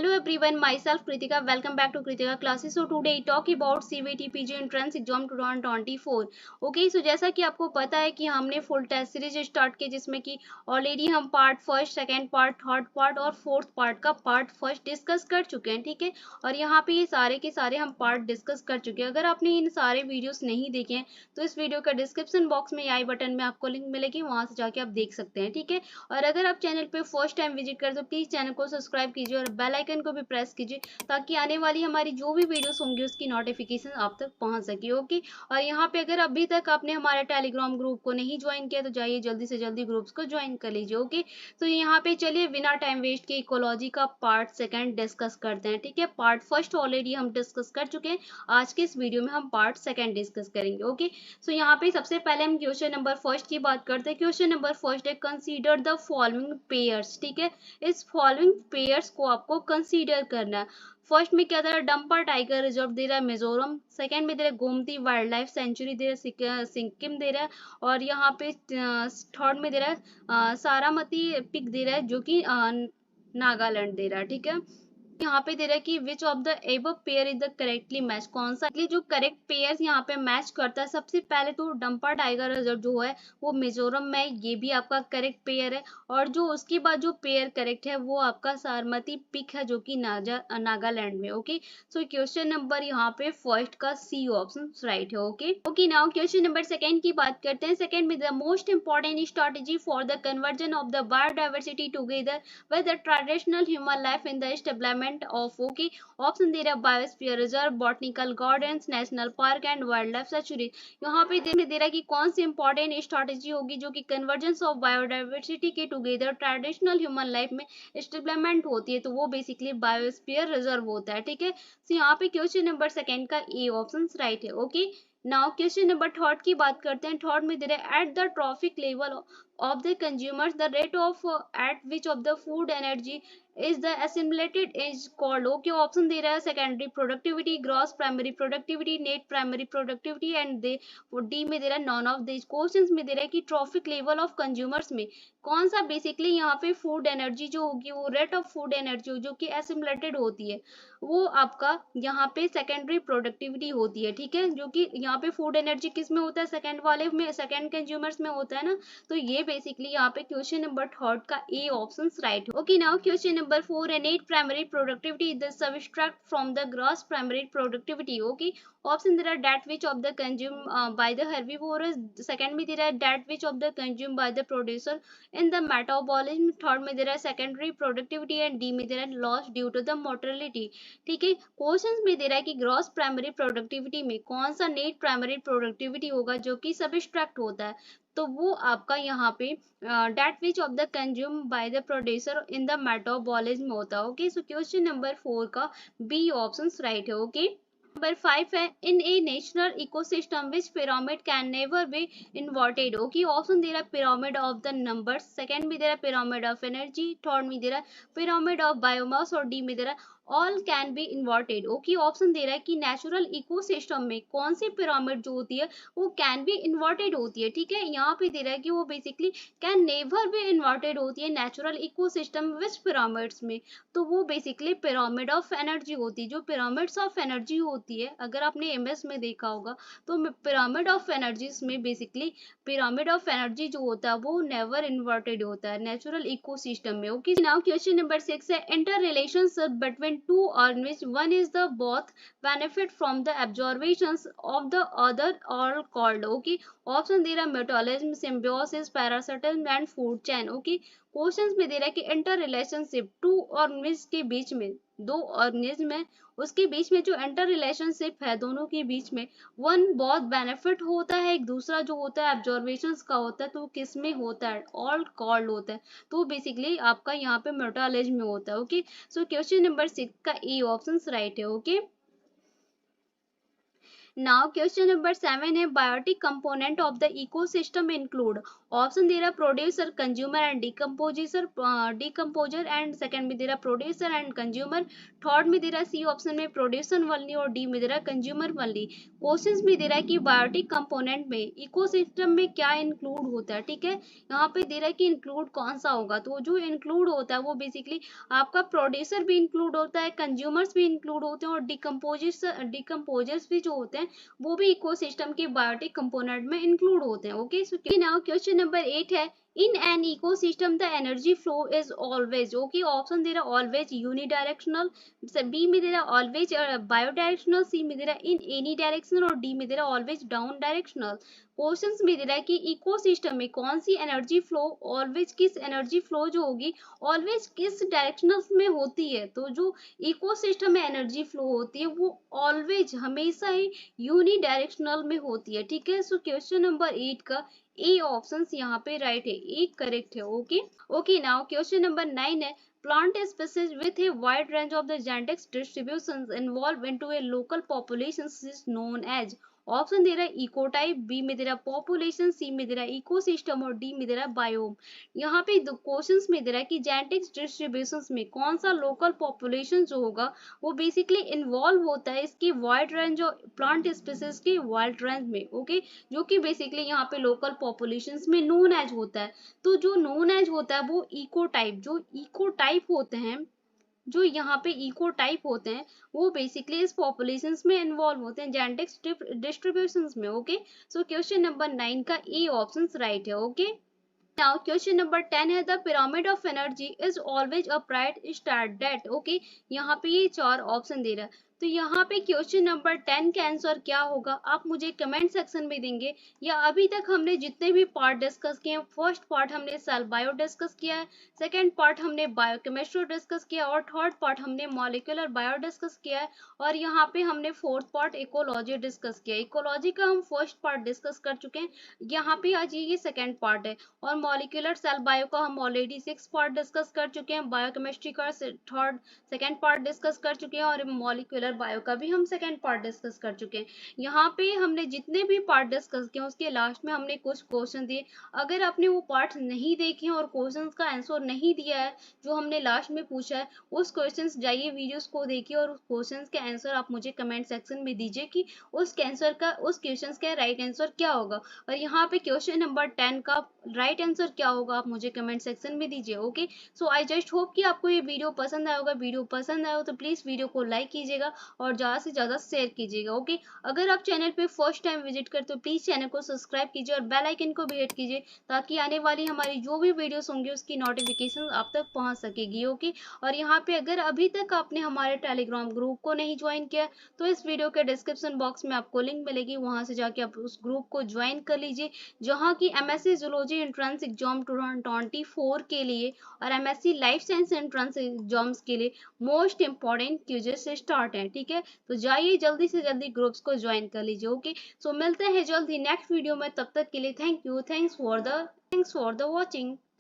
Hello everyone, myself Kritika. Welcome back to Kritika classes. So today talk about CVT PG Entrance Exam 2024. Okay, so जैसा कि आपको पता है कि हमने फुल टेस्ट सीरीज स्टार्ट की जिसमें कि ऑलरेडी हम part first, second part, third part और फोर्थ पार्ट का पार्ट फर्स्ट डिस्कस कर चुके हैं, ठीक है। और यहाँ पे ये सारे के सारे हम पार्ट डिस्कस कर चुके हैं। अगर आपने इन सारे वीडियोस नहीं देखे हैं तो इस वीडियो का डिस्क्रिप्शन बॉक्स में आई बटन में आपको लिंक मिलेगी, वहां से जाके आप देख सकते हैं, ठीक है। और अगर आप चैनल पे फर्स्ट टाइम विजिट कर तो प्लीज चैनल को सब्सक्राइब कीजिए और बेल आइकन को भी प्रेस कीजिए ताकि आने वाली हमारी जो भी वीडियोस होंगी उसकी नोटिफिकेशन आप तक पहुंच सके। ओके, और यहाँ पे अगर अभी तक आपने हमारे टेलीग्राम ग्रुप को नहीं ज्वाइन किया तो जाइए जल्दी से जल्दी ग्रुप्स को ज्वाइन कर लीजिए। ओके, तो यहाँ पे चलिए बिना टाइम वेस्ट के इकोलॉजी का पार्ट सेकंड डिस्कस करते हैं, ठीक है। पार्ट फर्स्ट ऑलरेडी हम डिस्कस कर चुके हैं, आज के इस वीडियो में हम पार्ट सेकंड डिस्कस करेंगे। ओके, सो यहाँ पे सबसे पहले हम क्वेश्चन नंबर फर्स्ट की बात करते हैं। क्वेश्चन नंबर फर्स्ट है कंसीडर द फॉलोइंग पेयर्स, ठीक है। इस फॉलोइंग पेयर्स को आपको कंसीडर करना है। फर्स्ट में क्या दे रहा है, डंपर टाइगर रिजर्व दे रहा है मिजोरम। सेकंड में दे रहा है गोमती वाइल्ड लाइफ सेंचुरी दे रहा है सिक्किम दे रहा है। और यहाँ पे थर्ड में दे रहा है सारामती पिक दे रहा है जो कि नागालैंड दे रहा है, ठीक है। यहाँ पे दे रहा है कि विच of the above pair is the correctly match, कौन सा जो करेक्ट पेयर यहाँ पे मैच करता है। सबसे पहले तो डंपर टाइगर रिजर्व जो है वो मिजोरम में, ये भी आपका करेक्ट पेयर है। और जो उसके बाद जो पेयर करेक्ट है वो आपका सारमती पिक है जो कि नागालैंड में। ओके, सो क्वेश्चन नंबर यहाँ पे फर्स्ट का सी ऑप्शन राइट है। Okay now question number second की बात करते हैं। सेकंड में the most important strategy for the conversion of the biodiversity together with the traditional human life in the establishment of okay option दे रहा है biosphere reserve, botanical gardens, national park and wild life sanctuary. यहाँ पे दे रहा है कि कौन सी important strategy होगी जो कि कन्वर्जेंस ऑफ बायोडाइवर्सिटी के टुगेदर ट्रेडिशनल ह्यूमन लाइफ में एस्टेब्लिशमेंट होती है, तो वो बेसिकली बायोस्फीयर रिजर्व होता है, ठीक है। तो यहाँ पे क्वेश्चन नंबर सेकंड का ए ऑप्शन राइट है। Okay, now question number third की बात करते हैं। थर्ड में दे रहा है at the trophic level of the consumers the rate of at which of the food energy is the assimilated is called okay option दे रहा है secondary productivity, gross primary productivity, net primary productivity and दे D में दे रहा है none of this. Questions में दे रहा है कि ट्रॉफिक लेवल ऑफ कंज्यूमर्स में कौन सा बेसिकली यहाँ पे फूड एनर्जी जो होगी वो रेट ऑफ फूड एनर्जी जो कि एसिमुलेटेड होती है वो आपका यहाँ पे सेकेंडरी प्रोडक्टिविटी होती है, ठीक है। जो कि यहाँ पे फूड एनर्जी किस में होता है, सेकेंड वाले में, सेकेंड कंज्यूमर्स में होता है ना। तो ये बेसिकली यहाँ पे क्वेश्चन नंबर थर्ड का ए ऑप्शन राइट है। Okay, now question number four है net primary productivity the subtract from the gross primary productivity. Okay, option दे रहा है that which of the consume by the herbivorous, second में दे रहा है that which of the consume by the producer in the metabolism, third में दे रहा है सेकेंडरी प्रोडक्टिविटी एंड डी में दे रहा है loss due to the mortality, ठीक है। क्वेश्चन में दे रहा है कि ग्रॉस प्राइमरी प्रोडक्टिविटी में कौन सा नेट प्राइमरी प्रोडक्टिविटी होगा जो कि सबट्रैक्ट होता है, तो वो आपका यहाँ पे that which of the consume by the producer in the metabolism होता है। Okay, so question number four का बी ऑप्शन राइट है। ओके, नंबर फाइव है in a natural ecosystem which pyramid can never be inverted. Okay, option दे रहा है pyramid of the numbers, second में दे रहा है पिरामिड ऑफ एनर्जी, थर्ड में दे रहा है पिरामिड ऑफ बायोमास और डी में दे रहा है all can be inverted. Okay, option दे रहा है कि नेचुरल इकोसिस्टम में कौन सी पिरामिड जो होती है वो कैन बी इन्वर्टेड होती है, ठीक है। यहाँ पे दे रहा है कि वो basically can never be inverted होती है नेचुरल इकोसिस्टम विच पिरामिड्स में, तो वो बेसिकली पिरामिड ऑफ एनर्जी होती है। जो पिरामिड्स ऑफ एनर्जी होती है, अगर आपने एमएस में देखा होगा तो पिरामिड ऑफ एनर्जीज में बेसिकली पिरामिड ऑफ एनर्जी जो होता है वो नेवर इन्वर्टेड होता है नेचुरल इकोसिस्टम में। ओके, नाउ क्वेश्चन नंबर 6 है inter relationship between two organisms, one is the both benefit from the observations of the other all called okay option दे रहा है metabolism, symbiosis, parasitism and food chain. Okay, questions में दे रहा है कि inter relationship to organism के बीच में, दो ऑर्गेनिज्म है उसके बीच में जो इंटर रिलेशनशिप है दोनों के बीच में, वन बहुत बेनिफिट होता है, एक दूसरा जो होता है ऑब्जर्वेशंस का होता है, तो किस में होता है, ऑल कॉल्ड होता है, तो बेसिकली आपका यहाँ पे मेटाबॉलिज्म में होता है। ओके, सो क्वेश्चन नंबर 6 का ए ऑप्शन राइट है। ओके, नाउ क्वेश्चन नंबर 7 है biotic component of the ecosystem include. Option दे रहा producer, consumer and decomposer and second में दे रहा प्रोड्यूसर एंड कंज्यूमर, थर्ड में दे रहा सी ऑप्शन में प्रोड्यूसर वनली और डी में दे रहा कंज्यूमर वनली। क्वेश्चन में दे रहा है कि बायोटिक कंपोनेंट में इकोसिस्टम में क्या इंक्लूड होता है। ठीक है, यहाँ पे दे रहा है कि इंक्लूड कौन सा होगा, तो जो इंक्लूड होता है वो बेसिकली आपका प्रोड्यूसर भी इंक्लूड होता है, कंज्यूमर्स भी इंक्लूड होते हैं और डिकम्पोजर्स भी जो होते हैं वो भी इकोसिस्टम के बायोटिक कंपोनेंट में इंक्लूड होते हैं। Okay, so now question number 8 है in an ecosystem the energy flow is always. Okay, option दे रहा ऑलवेज यूनिडायरेक्शनल, बी में दे रहा ऑलवेज बायोडायरेक्शनल, सी में दे रहा इन एनी डायरेक्शनल और डी में दे रहा ऑलवेज डाउन डायरेक्शनल। क्वेश्चंस में दे रहा है कि इकोसिस्टम में कौन सी एनर्जी फ्लो ऑलवेज किस एनर्जी फ्लो जो होगी ऑलवेज किस डायरेक्शनल में होती है। तो जो इकोसिस्टम में एनर्जी फ्लो होती है वो ऑलवेज हमेशा ही यूनी डायरेक्शनल में होती है। ठीक है, सो क्वेश्चन नंबर 8 का ए ऑप्शन यहाँ पे राइट है, ए करेक्ट है। ओके नाउ क्वेश्चन नंबर 9 है plant species with a wide range of the genetic distributions involved into a local population is known as। Option दे रहा है इकोटाइप, बी में दे रहा पॉपुलेशन, सी में दे रहा इकोसिस्टम और डी में दे रहा बायोम। यहाँ पे क्वेश्चंस में दे रहा है कि जेनेटिक्स डिस्ट्रीब्यूशंस में कौन सा लोकल पॉपुलेशन जो होगा वो बेसिकली इन्वॉल्व होता है इसकी वाइड रेंज और प्लांट स्पीसीज की वाइड रेंज में। ओके, जो कि बेसिकली यहाँ पे लोकल पॉपुलेशंस में नोन एज होता है। तो जो नोन एज होता है वो इकोटाइप, जो इकोटाइप होते हैं, जो यहाँ पे इकोटाइप होते हैं वो बेसिकली इस पॉपुलेशंस में इन्वॉल्व होते हैं जेनेटिक्स डिस्ट्रीब्यूशंस में। ओके, सो क्वेश्चन नंबर 9 का ए ऑप्शन राइट है। ओके, नाउ क्वेश्चन नंबर 10 है the pyramid of energy is always a bright star that. Okay, यहाँ पे ये 4 ऑप्शन दे रहा है, तो यहाँ पे क्वेश्चन नंबर 10 का आंसर क्या होगा आप मुझे कमेंट सेक्शन में देंगे। या अभी तक हमने जितने भी पार्ट डिस्कस किए हैं, फर्स्ट पार्ट हमने सेल बायो डिस्कस किया है, सेकेंड पार्ट हमने बायोकेमिस्ट्री डिस्कस किया और थर्ड पार्ट हमने मॉलिक्यूलर बायो डिस्कस किया है और यहाँ पे हमने फोर्थ पार्ट इकोलॉजी डिस्कस किया है। इकोलॉजी का हम फर्स्ट पार्ट डिस्कस कर चुके हैं, यहाँ पे आज ये सेकेंड पार्ट है। और मॉलिक्यूलर सेल बायो का हम ऑलरेडी 6 पार्ट डिस्कस कर चुके हैं, बायोकेमिस्ट्री का सेकेंड पार्ट डिस्कस कर चुके हैं और मॉलिक्यूलर बायो का भी हम सेकेंड पार्ट डिस्कस कर चुके हैं। यहाँ पे हमने जितने भी पार्ट डिस्कस किए उसके लास्ट में हमने कुछ क्वेश्चन दिए। अगर आपने वो पार्ट नहीं देखे और क्वेश्चंस का आंसर नहीं दिया है जो हमने लास्ट में पूछा है, उस क्वेश्चंस जाइए वीडियोस को देखिए और उस क्वेश्चंस के आंसर आप मुझे कमेंट सेक्शन में दीजिए कि उस क्वेश्चंस का राइट आंसर क्या होगा। और यहाँ पे क्वेश्चन नंबर 10 का राइट आंसर क्या होगा आप मुझे कमेंट सेक्शन में दीजिए। Okay, so I just hope कि आपको ये वीडियो पसंद आया होगा। वीडियो पसंद आया हो तो प्लीज वीडियो को लाइक कीजिएगा और ज्यादा से ज्यादा शेयर कीजिएगा। ओके, अगर आप चैनल पे फर्स्ट टाइम विजिट करते हो प्लीज चैनल को सब्सक्राइब कीजिए और बेल आइकन को भी हिट कीजिए ताकि आने वाली हमारी जो भी वीडियोस होंगी उसकी नोटिफिकेशन आप तक पहुंच सकेगी। ओके, और यहाँ पे अगर अभी तक आपने हमारे टेलीग्राम ग्रुप को नहीं ज्वाइन किया तो इस वीडियो के डिस्क्रिप्शन बॉक्स में आपको लिंक मिलेगी, वहां से जाके आप उस ग्रुप को ज्वाइन कर लीजिए जहाँ की एमएससी जूलॉजी एंट्रेंस एग्जाम 2024 के लिए और MSc life science entrance exams के लिए मोस्ट इंपॉर्टेंट क्विज़ेस से स्टार्ट है। ठीक है, तो जाइए जल्दी से जल्दी ग्रुप्स को ज्वाइन कर लीजिए। ओके, सो मिलते हैं जल्द ही नेक्स्ट वीडियो में, तब तक के लिए thank you, thanks for the watching.